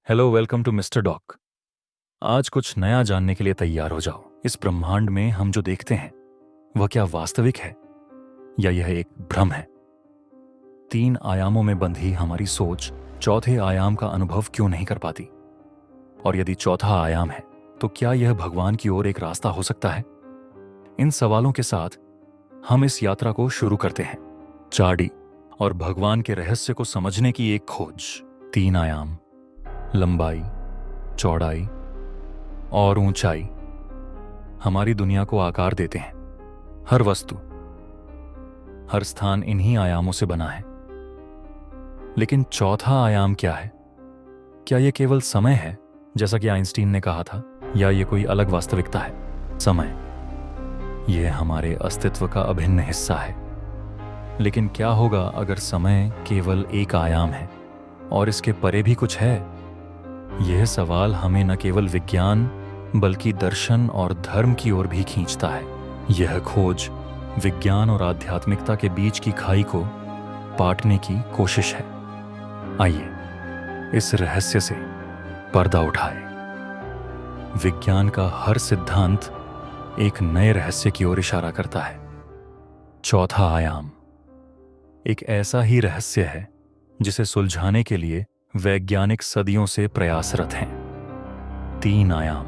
Hello, welcome to mister doc. आज कुछ नया जानने के लिए तैयार हो जाओ। इस ब्रह्मांड में हम जो देखते हैं वह क्या वास्तविक है या यह एक भ्रम है? 3 आयामों में बंधी हमारी सोच चौथे आयाम का अनुभव क्यों नहीं कर पाती? और यदि चौथा आयाम है तो क्या यह भगवान की ओर एक रास्ता हो सकता है? इन सवालों के साथ हम इस यात्रा को शुरू करते हैं। 4D और भगवान के रहस्य को समझने की एक खोज। 3 आयाम, लंबाई, चौड़ाई और ऊंचाई हमारी दुनिया को आकार देते हैं। हर वस्तु, हर स्थान इन्हीं आयामों से बना है। लेकिन चौथा आयाम क्या है? क्या यह केवल समय है, जैसा कि आइंस्टीन ने कहा था, या यह कोई अलग वास्तविकता है? समय, यह हमारे अस्तित्व का अभिन्न हिस्सा है। लेकिन क्या होगा अगर समय केवल एक आयाम है और इसके परे भी कुछ है? यह सवाल हमें न केवल विज्ञान बल्कि दर्शन और धर्म की ओर भी खींचता है। यह खोज विज्ञान और आध्यात्मिकता के बीच की खाई को पाटने की कोशिश है। आइए इस रहस्य से पर्दा उठाए। विज्ञान का हर सिद्धांत एक नए रहस्य की ओर इशारा करता है। चौथा आयाम एक ऐसा ही रहस्य है जिसे सुलझाने के लिए वैज्ञानिक सदियों से प्रयासरत हैं। 3 आयाम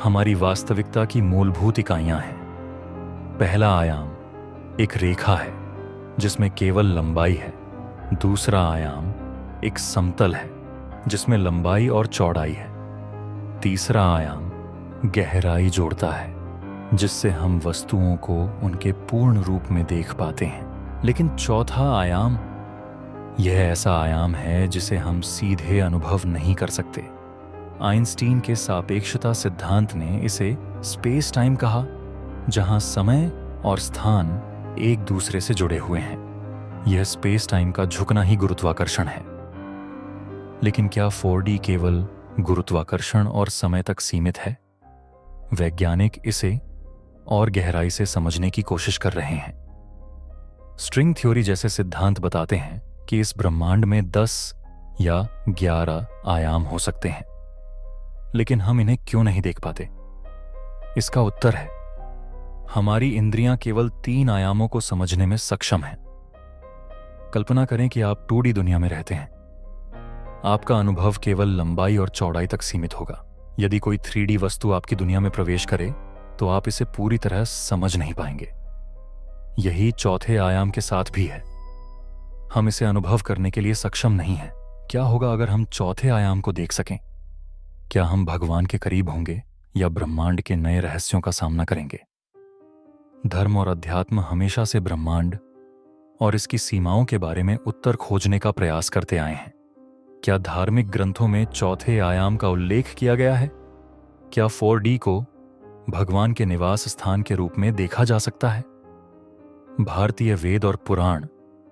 हमारी वास्तविकता की मूलभूत इकाइयां हैं। पहला आयाम एक रेखा है जिसमें केवल लंबाई है। दूसरा आयाम एक समतल है जिसमें लंबाई और चौड़ाई है। तीसरा आयाम गहराई जोड़ता है जिससे हम वस्तुओं को उनके पूर्ण रूप में देख पाते हैं। लेकिन चौथा आयाम यह ऐसा आयाम है जिसे हम सीधे अनुभव नहीं कर सकते। आइंस्टीन के सापेक्षता सिद्धांत ने इसे स्पेस टाइम कहा, जहां समय और स्थान एक दूसरे से जुड़े हुए हैं। यह स्पेस टाइम का झुकना ही गुरुत्वाकर्षण है। लेकिन क्या 4D केवल गुरुत्वाकर्षण और समय तक सीमित है? वैज्ञानिक इसे और गहराई से समझने की कोशिश कर रहे हैं। स्ट्रिंग थ्योरी जैसे सिद्धांत बताते हैं कि इस ब्रह्मांड में 10 या 11 आयाम हो सकते हैं। लेकिन हम इन्हें क्यों नहीं देख पाते? इसका उत्तर है, हमारी इंद्रियां केवल 3 आयामों को समझने में सक्षम हैं। कल्पना करें कि आप 2D दुनिया में रहते हैं। आपका अनुभव केवल लंबाई और चौड़ाई तक सीमित होगा। यदि कोई 3D वस्तु आपकी दुनिया में प्रवेश करे तो आप इसे पूरी तरह समझ नहीं पाएंगे। यही चौथे आयाम के साथ भी है। हम इसे अनुभव करने के लिए सक्षम नहीं हैं। क्या होगा अगर हम चौथे आयाम को देख सकें? क्या हम भगवान के करीब होंगे या ब्रह्मांड के नए रहस्यों का सामना करेंगे? धर्म और अध्यात्म हमेशा से ब्रह्मांड और इसकी सीमाओं के बारे में उत्तर खोजने का प्रयास करते आए हैं। क्या धार्मिक ग्रंथों में चौथे आयाम का उल्लेख किया गया है? क्या 4D को भगवान के निवास स्थान के रूप में देखा जा सकता है? भारतीय वेद और पुराण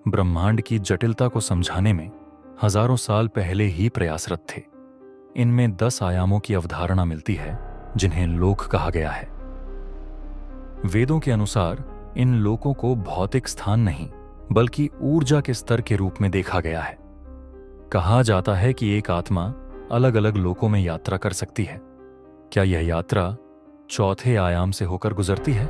ब्रह्मांड की जटिलता को समझाने में हजारों साल पहले ही प्रयासरत थे। इनमें 10 आयामों की अवधारणा मिलती है जिन्हें लोक कहा गया है। वेदों के अनुसार इन लोकों को भौतिक स्थान नहीं बल्कि ऊर्जा के स्तर के रूप में देखा गया है। कहा जाता है कि एक आत्मा अलग अलग लोकों में यात्रा कर सकती है। क्या यह यात्रा चौथे आयाम से होकर गुजरती है?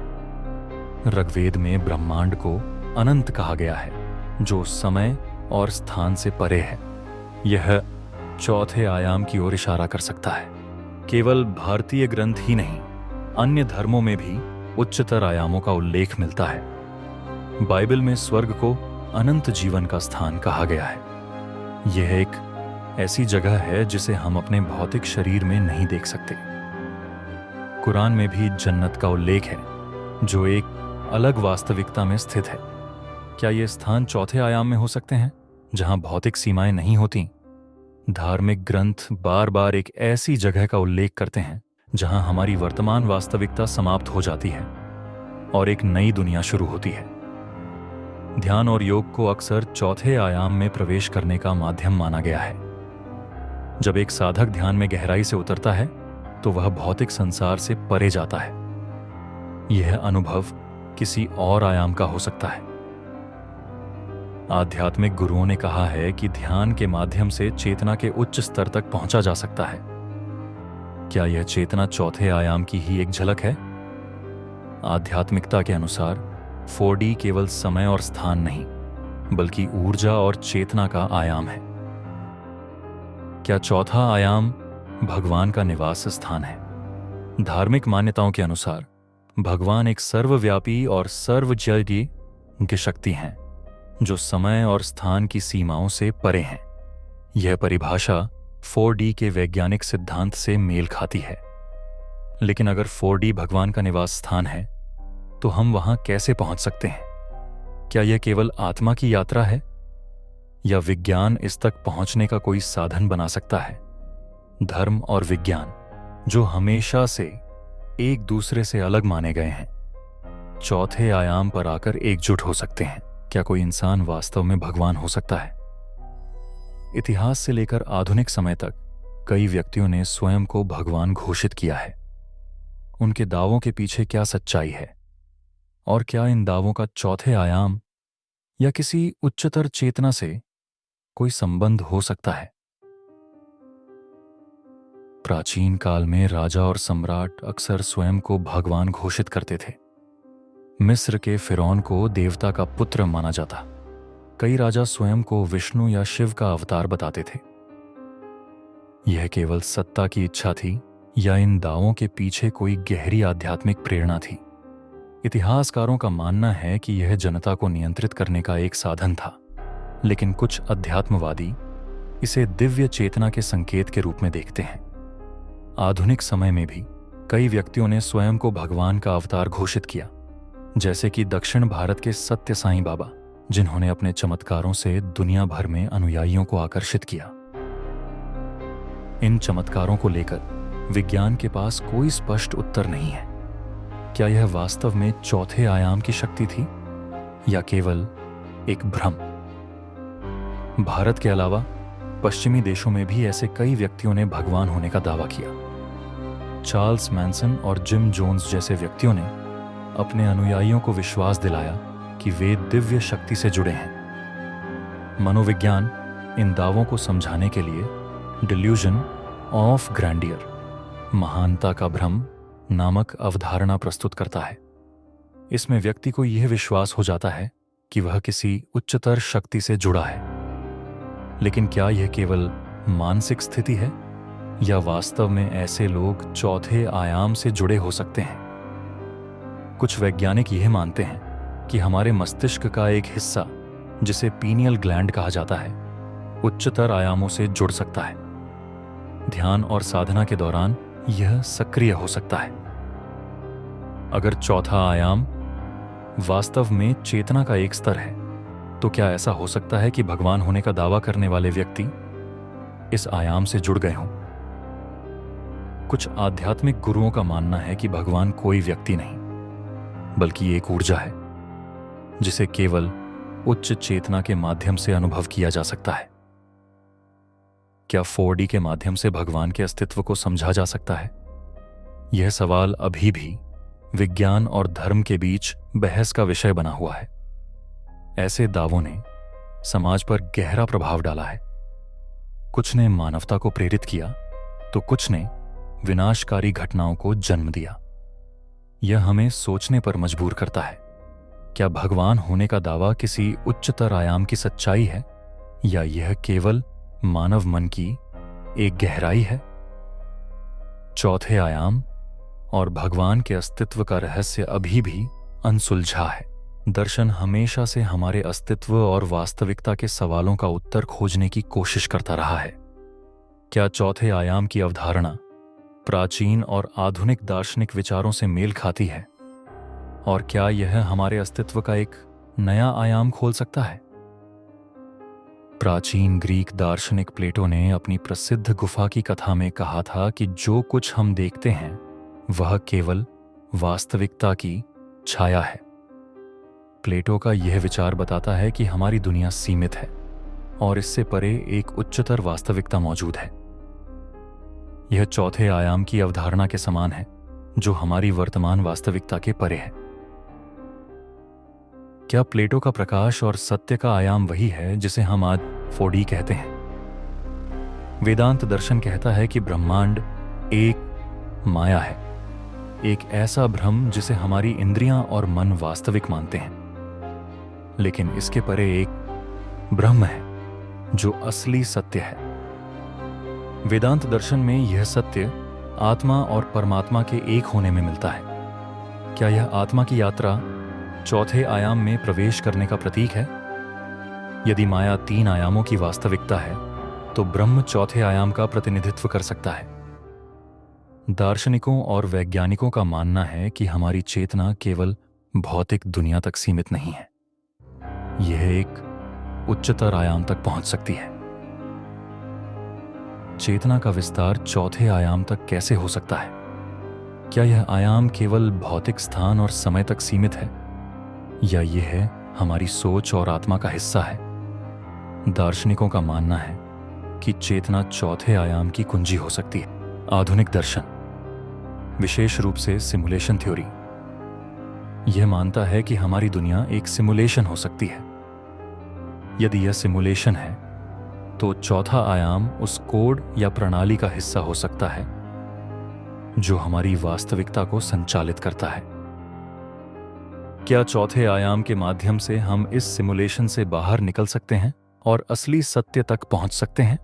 ऋग्वेद में ब्रह्मांड को अनंत कहा गया है, जो समय और स्थान से परे है। यह चौथे आयाम की ओर इशारा कर सकता है। केवल भारतीय ग्रंथ ही नहीं, अन्य धर्मों में भी उच्चतर आयामों का उल्लेख मिलता है। बाइबल में स्वर्ग को अनंत जीवन का स्थान कहा गया है। यह एक ऐसी जगह है जिसे हम अपने भौतिक शरीर में नहीं देख सकते। कुरान में भी जन्नत का उल्लेख है, जो एक अलग वास्तविकता में स्थित है। क्या ये स्थान चौथे आयाम में हो सकते हैं जहां भौतिक सीमाएं नहीं होती? धार्मिक ग्रंथ बार बार एक ऐसी जगह का उल्लेख करते हैं जहां हमारी वर्तमान वास्तविकता समाप्त हो जाती है और एक नई दुनिया शुरू होती है। ध्यान और योग को अक्सर चौथे आयाम में प्रवेश करने का माध्यम माना गया है। जब एक साधक ध्यान में गहराई से उतरता है तो वह भौतिक संसार से परे जाता है। यह अनुभव किसी और आयाम का हो सकता है। आध्यात्मिक गुरुओं ने कहा है कि ध्यान के माध्यम से चेतना के उच्च स्तर तक पहुंचा जा सकता है। क्या यह चेतना चौथे आयाम की ही एक झलक है? आध्यात्मिकता के अनुसार 4D केवल समय और स्थान नहीं, बल्कि ऊर्जा और चेतना का आयाम है। क्या चौथा आयाम भगवान का निवास स्थान है? धार्मिक मान्यताओं के अनुसार भगवान एक सर्वव्यापी और सर्वजयी की शक्ति हैं, जो समय और स्थान की सीमाओं से परे हैं। यह परिभाषा 4D के वैज्ञानिक सिद्धांत से मेल खाती है। लेकिन अगर 4D भगवान का निवास स्थान है, तो हम वहां कैसे पहुंच सकते हैं? क्या यह केवल आत्मा की यात्रा है, या विज्ञान इस तक पहुंचने का कोई साधन बना सकता है? धर्म और विज्ञान, जो हमेशा से एक दूसरे से अलग माने गए हैं, चौथे आयाम पर आकर एकजुट हो सकते हैं। क्या कोई इंसान वास्तव में भगवान हो सकता है? इतिहास से लेकर आधुनिक समय तक कई व्यक्तियों ने स्वयं को भगवान घोषित किया है। उनके दावों के पीछे क्या सच्चाई है, और क्या इन दावों का चौथे आयाम या किसी उच्चतर चेतना से कोई संबंध हो सकता है? प्राचीन काल में राजा और सम्राट अक्सर स्वयं को भगवान घोषित करते थे। मिस्र के फिरौन को देवता का पुत्र माना जाता। कई राजा स्वयं को विष्णु या शिव का अवतार बताते थे। यह केवल सत्ता की इच्छा थी, या इन दावों के पीछे कोई गहरी आध्यात्मिक प्रेरणा थी? इतिहासकारों का मानना है कि यह जनता को नियंत्रित करने का एक साधन था, लेकिन कुछ अध्यात्मवादी इसे दिव्य चेतना के संकेत के रूप में देखते हैं। आधुनिक समय में भी कई व्यक्तियों ने स्वयं को भगवान का अवतार घोषित किया, जैसे कि दक्षिण भारत के सत्य साईं बाबा, जिन्होंने अपने चमत्कारों से दुनिया भर में अनुयायियों को आकर्षित किया। इन चमत्कारों को लेकर विज्ञान के पास कोई स्पष्ट उत्तर नहीं है। क्या यह वास्तव में चौथे आयाम की शक्ति थी, या केवल एक भ्रम? भारत के अलावा पश्चिमी देशों में भी ऐसे कई व्यक्तियों ने भगवान होने का दावा किया। चार्ल्स मैनसन और जिम जोन्स जैसे व्यक्तियों ने अपने अनुयायियों को विश्वास दिलाया कि वे दिव्य शक्ति से जुड़े हैं। मनोविज्ञान इन दावों को समझाने के लिए डिल्यूजन ऑफ ग्रैंडियर, महानता का भ्रम नामक अवधारणा प्रस्तुत करता है। इसमें व्यक्ति को यह विश्वास हो जाता है कि वह किसी उच्चतर शक्ति से जुड़ा है। लेकिन क्या यह केवल मानसिक स्थिति है, या वास्तव में ऐसे लोग चौथे आयाम से जुड़े हो सकते हैं? कुछ वैज्ञानिक यह मानते हैं कि हमारे मस्तिष्क का एक हिस्सा, जिसे पीनियल ग्लैंड कहा जाता है, उच्चतर आयामों से जुड़ सकता है। ध्यान और साधना के दौरान यह सक्रिय हो सकता है। अगर चौथा आयाम वास्तव में चेतना का एक स्तर है, तो क्या ऐसा हो सकता है कि भगवान होने का दावा करने वाले व्यक्ति इस आयाम से जुड़ गए हों? कुछ आध्यात्मिक गुरुओं का मानना है कि भगवान कोई व्यक्ति नहीं, बल्कि एक ऊर्जा है, जिसे केवल उच्च चेतना के माध्यम से अनुभव किया जा सकता है। क्या 4D के माध्यम से भगवान के अस्तित्व को समझा जा सकता है? यह सवाल अभी भी विज्ञान और धर्म के बीच बहस का विषय बना हुआ है। ऐसे दावों ने समाज पर गहरा प्रभाव डाला है। कुछ ने मानवता को प्रेरित किया, तो कुछ ने विनाशकारी घटनाओं को जन्म दिया। यह हमें सोचने पर मजबूर करता है। क्या भगवान होने का दावा किसी उच्चतर आयाम की सच्चाई है, या यह केवल मानव मन की एक गहराई है? चौथे आयाम और भगवान के अस्तित्व का रहस्य अभी भी अनसुलझा है। दर्शन हमेशा से हमारे अस्तित्व और वास्तविकता के सवालों का उत्तर खोजने की कोशिश करता रहा है। क्या चौथे आयाम की अवधारणा प्राचीन और आधुनिक दार्शनिक विचारों से मेल खाती है, और क्या यह हमारे अस्तित्व का एक नया आयाम खोल सकता है? प्राचीन ग्रीक दार्शनिक प्लेटो ने अपनी प्रसिद्ध गुफा की कथा में कहा था कि जो कुछ हम देखते हैं वह केवल वास्तविकता की छाया है। प्लेटो का यह विचार बताता है कि हमारी दुनिया सीमित है और इससे परे एक उच्चतर वास्तविकता मौजूद है। यह चौथे आयाम की अवधारणा के समान है, जो हमारी वर्तमान वास्तविकता के परे है। क्या प्लेटो का प्रकाश और सत्य का आयाम वही है जिसे हम आज 4D कहते हैं? वेदांत दर्शन कहता है कि ब्रह्मांड एक माया है, एक ऐसा भ्रम जिसे हमारी इंद्रियां और मन वास्तविक मानते हैं। लेकिन इसके परे एक ब्रह्म है जो असली सत्य है। वेदांत दर्शन में यह सत्य आत्मा और परमात्मा के एक होने में मिलता है। क्या यह आत्मा की यात्रा चौथे आयाम में प्रवेश करने का प्रतीक है? यदि माया 3 आयामों की वास्तविकता है तो ब्रह्म चौथे आयाम का प्रतिनिधित्व कर सकता है। दार्शनिकों और वैज्ञानिकों का मानना है कि हमारी चेतना केवल भौतिक दुनिया तक सीमित नहीं है, यह एक उच्चतर आयाम तक पहुंच सकती है। चेतना का विस्तार चौथे आयाम तक कैसे हो सकता है? क्या यह आयाम केवल भौतिक स्थान और समय तक सीमित है, या यह हमारी सोच और आत्मा का हिस्सा है? दार्शनिकों का मानना है कि चेतना चौथे आयाम की कुंजी हो सकती है। आधुनिक दर्शन, विशेष रूप से सिमुलेशन थ्योरी, यह मानता है कि हमारी दुनिया एक सिमुलेशन हो सकती है। यदि यह सिमुलेशन है तो चौथा आयाम उस कोड या प्रणाली का हिस्सा हो सकता है जो हमारी वास्तविकता को संचालित करता है। क्या चौथे आयाम के माध्यम से हम इस सिमुलेशन से बाहर निकल सकते हैं और असली सत्य तक पहुंच सकते हैं?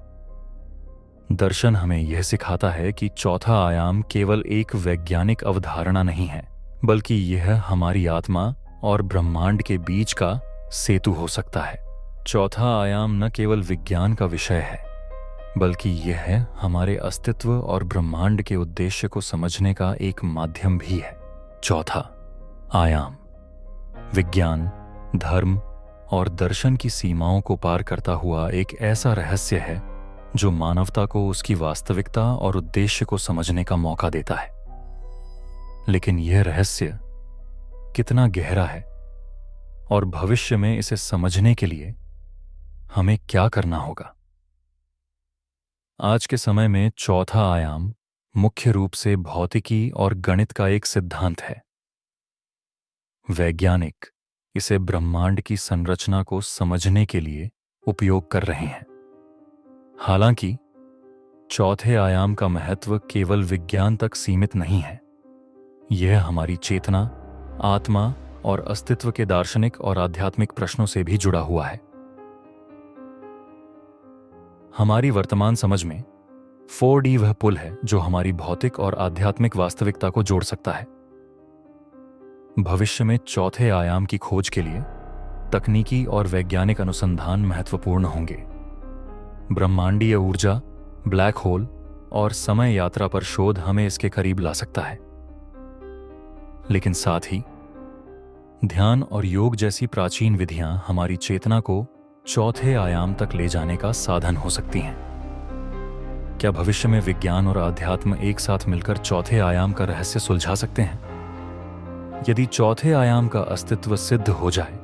दर्शन हमें यह सिखाता है कि चौथा आयाम केवल एक वैज्ञानिक अवधारणा नहीं है, बल्कि यह हमारी आत्मा और ब्रह्मांड के बीच का सेतु हो सकता है। चौथा आयाम न केवल विज्ञान का विषय है, बल्कि यह हमारे अस्तित्व और ब्रह्मांड के उद्देश्य को समझने का एक माध्यम भी है। चौथा आयाम विज्ञान, धर्म और दर्शन की सीमाओं को पार करता हुआ एक ऐसा रहस्य है जो मानवता को उसकी वास्तविकता और उद्देश्य को समझने का मौका देता है। लेकिन यह रहस्य कितना गहरा है और भविष्य में इसे समझने के लिए हमें क्या करना होगा? आज के समय में चौथा आयाम मुख्य रूप से भौतिकी और गणित का एक सिद्धांत है। वैज्ञानिक इसे ब्रह्मांड की संरचना को समझने के लिए उपयोग कर रहे हैं। हालांकि चौथे आयाम का महत्व केवल विज्ञान तक सीमित नहीं है, यह हमारी चेतना, आत्मा और अस्तित्व के दार्शनिक और आध्यात्मिक प्रश्नों से भी जुड़ा हुआ है। हमारी वर्तमान समझ में 4D वह पुल है जो हमारी भौतिक और आध्यात्मिक वास्तविकता को जोड़ सकता है। भविष्य में चौथे आयाम की खोज के लिए तकनीकी और वैज्ञानिक अनुसंधान महत्वपूर्ण होंगे। ब्रह्मांडीय ऊर्जा, ब्लैक होल और समय यात्रा पर शोध हमें इसके करीब ला सकता है। लेकिन साथ ही ध्यान और योग जैसी प्राचीन विधियां हमारी चेतना को चौथे आयाम तक ले जाने का साधन हो सकती हैं। क्या भविष्य में विज्ञान और आध्यात्म एक साथ मिलकर चौथे आयाम का रहस्य सुलझा सकते हैं? यदि चौथे आयाम का अस्तित्व सिद्ध हो जाए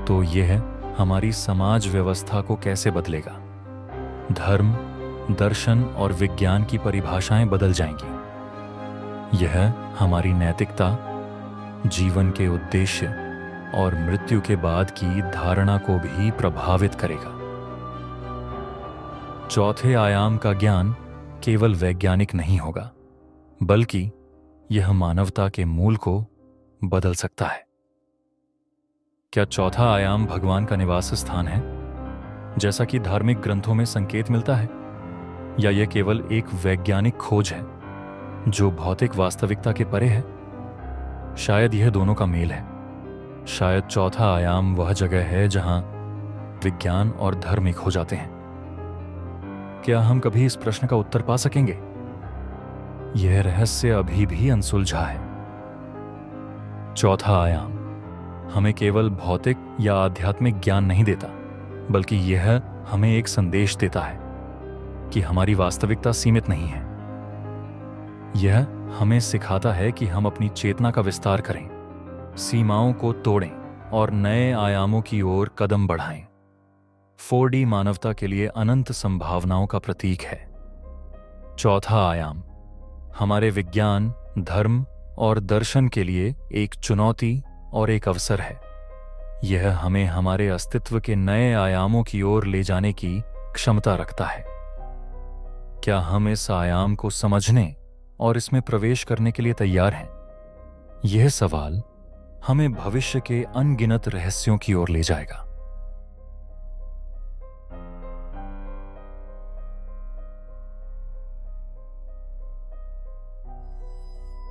तो यह हमारी समाज व्यवस्था को कैसे बदलेगा? धर्म, दर्शन और विज्ञान की परिभाषाएं बदल जाएंगी। यह हमारी नैतिकता, जीवन के उद्देश्य और मृत्यु के बाद की धारणा को भी प्रभावित करेगा। चौथे आयाम का ज्ञान केवल वैज्ञानिक नहीं होगा, बल्कि यह मानवता के मूल को बदल सकता है। क्या चौथा आयाम भगवान का निवास स्थान है, जैसा कि धार्मिक ग्रंथों में संकेत मिलता है, या यह केवल एक वैज्ञानिक खोज है जो भौतिक वास्तविकता के परे है? शायद यह दोनों का मेल है। शायद चौथा आयाम वह जगह है जहां विज्ञान और धर्म एक हो जाते हैं। क्या हम कभी इस प्रश्न का उत्तर पा सकेंगे? यह रहस्य अभी भी अनसुलझा है। चौथा आयाम हमें केवल भौतिक या आध्यात्मिक ज्ञान नहीं देता, बल्कि यह हमें एक संदेश देता है कि हमारी वास्तविकता सीमित नहीं है। यह हमें सिखाता है कि हम अपनी चेतना का विस्तार करें, सीमाओं को तोड़ें और नए आयामों की ओर कदम बढ़ाएं। 4D मानवता के लिए अनंत संभावनाओं का प्रतीक है। चौथा आयाम हमारे विज्ञान, धर्म और दर्शन के लिए एक चुनौती और एक अवसर है। यह हमें हमारे अस्तित्व के नए आयामों की ओर ले जाने की क्षमता रखता है। क्या हम इस आयाम को समझने और इसमें प्रवेश करने के लिए तैयार हैं? यह सवाल हमें भविष्य के अनगिनत रहस्यों की ओर ले जाएगा।